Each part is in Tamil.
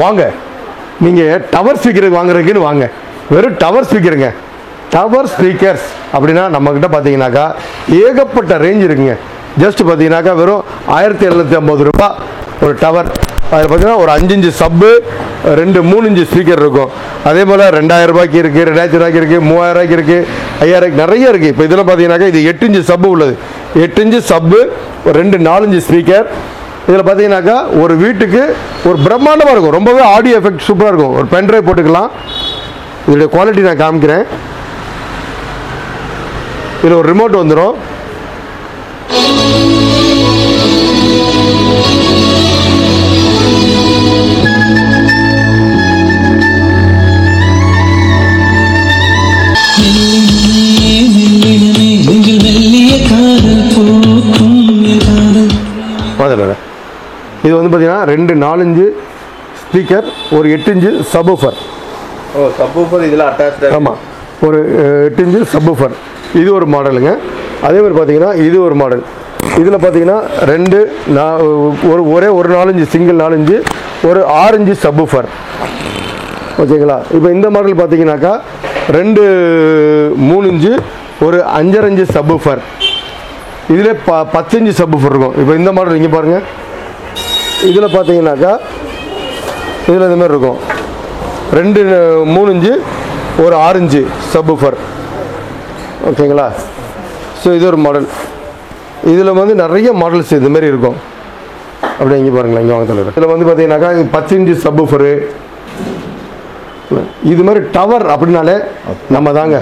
வாங்க நீங்கள் டவர் ஸ்பீக்கருக்கு வாங்குறதுக்குன்னு வாங்க. வெறும் டவர் ஸ்பீக்கருங்க. டவர் ஸ்பீக்கர்ஸ் அப்படின்னா நம்மக்கிட்ட பார்த்தீங்கன்னாக்கா ஏகப்பட்ட ரேஞ்ச் இருக்குங்க. ஜஸ்ட் பார்த்தீங்கன்னாக்கா வெறும் 1750 ரூபா ஒரு டவர். அதில் பார்த்தீங்கன்னா ஒரு 5 இன்ச்சு சப்பு, 2-3 இன்ச்சு ஸ்பீக்கர் இருக்கும். அதே போல் 2000 ரூபாய்க்கு இருக்குது, 2000 ரூபாய்க்கு இருக்குது, 3000 ரூபாய்க்கு இருக்குது, 5000 நிறைய இருக்குது. இப்போ இதில் பார்த்தீங்கன்னாக்கா இது 8 இன்ச்சு சப்பு உள்ளது. 8 இன்ச்சு சப்பு, 2-4 இன்ச்சு ஸ்பீக்கர். இதில் பார்த்தீங்கன்னாக்கா ஒரு வீட்டுக்கு ஒரு பிரம்மாண்டமாக இருக்கும். ரொம்பவே ஆடியோ எஃபெக்ட் சூப்பராக இருக்கும். ஒரு பென்ட்ரைவ் போட்டுக்கலாம். இதோடைய குவாலிட்டி நான் காமிக்கிறேன். இதில் ஒரு ரிமோட் வந்துடும். இது வந்து பார்த்தீங்கன்னா 2-4 இன்ச்சு ஸ்பீக்கர், ஒரு 8 இன்ச்சு சப்வூஃபர். சப்வூஃபர் இதில் அட்டாச். ஆமாம், ஒரு 8 இன்ச்சு சப்வூஃபர். இது ஒரு மாடலுங்க. அதே மாதிரி பார்த்தீங்கன்னா இது ஒரு மாடல். இதில் பார்த்தீங்கன்னா ஒரே ஒரு 4 இன்ச்சு சிங்கிள் 4 இன்ச்சு, ஒரு 6 இன்ச்சு சப்வூஃபர். ஓகேங்களா? இப்போ இந்த மாடல் பார்த்தீங்கன்னாக்கா 2-3 இன்ச்சு, ஒரு 5.5 இன்ச்சு சப்வூஃபர். இதில் 10 இன்ச்சு சப்வூஃபர் இருக்கும். இப்போ இந்த மாடல் இங்கே பாருங்கள். இதில் பார்த்தீங்கன்னாக்கா இதில் இந்த மாதிரி இருக்கும். 2-3 இன்ச்சு, ஒரு 6 இன்ச்சு சப்வூஃபர். ஓகேங்களா? ஸோ இது ஒரு மாடல். இதில் வந்து நிறைய மாடல்ஸ் இது மாதிரி இருக்கும். அப்படியே இங்கே பாருங்களேன், இங்கே வாங்க தலைவர். இதில் வந்து பார்த்தீங்கன்னாக்கா 10 இன்ச்சு சப்வூஃபரு. இது மாதிரி டவர் அப்படின்னாலே நம்ம தாங்க,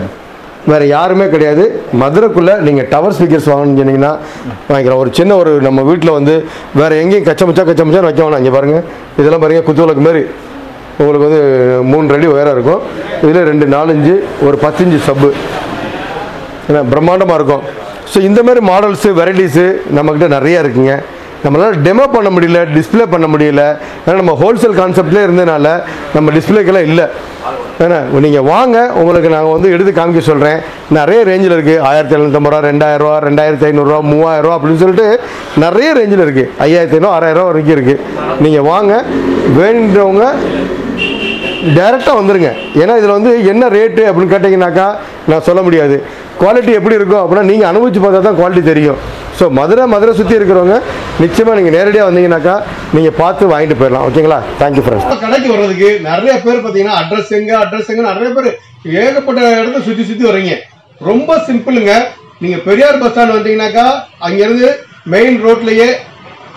வேறு யாருமே கிடையாது. மதுரைக்குள்ளே நீங்கள் டவர் ஸ்பீக்கர்ஸ் வாங்கணும்னு சொன்னீங்கன்னா வாங்கிக்கலாம். ஒரு சின்ன ஒரு நம்ம வீட்டில் வந்து வேறு எங்கேயும் கச்சமச்சா வைக்க வேணாம். இங்கே பாருங்கள், இதெல்லாம் பாருங்கள், குத்துவிளக்கு மாதிரி உங்களுக்கு வந்து 3 அடி உயரம் இருக்கும். இதில் 2-4 இன்ச்சு, ஒரு 10 இன்ச்சு சப்பு. ஏன்னா பிரம்மாண்டமாக இருக்கும். ஸோ இந்த மாதிரி மாடல்ஸு வெரைட்டிஸு நம்மக்கிட்ட நிறையா இருக்குங்க. நம்மளால் டெமோ பண்ண முடியல, டிஸ்பிளே பண்ண முடியல. ஏன்னா நம்ம ஹோல்சேல் கான்செப்ட்லேயே இருந்ததுனால நம்ம டிஸ்பிளேக்கெல்லாம் இல்லை. ஏன்னா நீங்கள் வாங்க, உங்களுக்கு நாங்கள் வந்து எடுத்து காமிக்க சொல்கிறேன். நிறைய ரேஞ்சில் இருக்குது. 1750 ரூபா, 2000 ரூபா, 2500 ரூபா, 3000 ரூபா அப்படின்னு சொல்லிட்டு நிறைய ரேஞ்சில் இருக்குது. 5500, 6000 ரூபா வரைக்கும் இருக்குது. நீங்கள் வாங்க, வேணுன்றவங்க டைரெக்டாக வந்துடுங்க. ஏன்னா இதில் வந்து என்ன ரேட்டு அப்படின்னு கேட்டிங்கனாக்கா நான் சொல்ல முடியாது. குவாலிட்டி எப்படி இருக்கும் அப்படின்னா நீங்கள் அனுபவிச்சு பார்த்தா தான் குவாலிட்டி தெரியும். ஸோ மதுரை சுற்றி இருக்கிறவங்க நிச்சயமாக நீங்கள் நேரடியாக வந்தீங்கன்னாக்கா நீங்கள் பார்த்து வாங்கிட்டு போயிடலாம். ஓகேங்களா? Thank you friends. கடைக்கு வர்றதுக்கு நிறைய பேர் பார்த்தீங்கன்னா அட்ரஸ் எங்க நிறைய பேர் ஏகப்பட்ட இடத்த சுற்றி வரீங்க. ரொம்ப சிம்பிளுங்க. நீங்கள் பெரியார் பஸ் ஸ்டாண்ட் வந்தீங்கன்னாக்கா அங்கேருந்து மெயின் ரோட்லேயே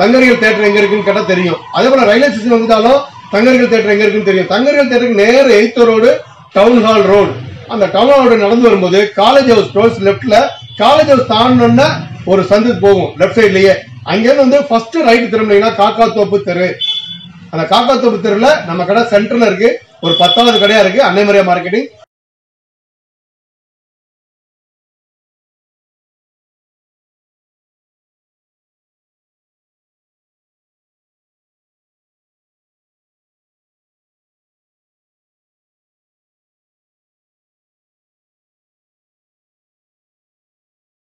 தங்கர்கள் தேட்டர் எங்கே இருக்குன்னு கேட்டால் தெரியும். அதே போல் ரயில்வே ஸ்டேஷன் வந்துட்டாலும் தங்கர்கள் தேட்டர் எங்கே இருக்குன்னு தெரியும். தங்கர்கள் தேட்டருக்கு நேர 8th road, town hall road. அந்த டவுன் ஹால் ரோடு நடந்து வரும்போது காலேஜ் ஹவுஸ் ரோட்ஸ் லெஃப்ட்ல, காலேஜ் ஹவுஸ் தாண்டோன்னா ஒரு சந்து போகும் லெஃப்ட் சைட்லயே. அங்கேருந்து வந்து ஃபர்ஸ்ட் ரைட் திரும்பினீங்கன்னா காக்காத்தோப்பு தெரு. அந்த காக்காத்தோப்பு தெருவில் நம்ம கடை சென்டர்ல இருக்கு. ஒரு 10வது கடையா இருக்கு, அன்னை மரியா மார்க்கெட்டிங்.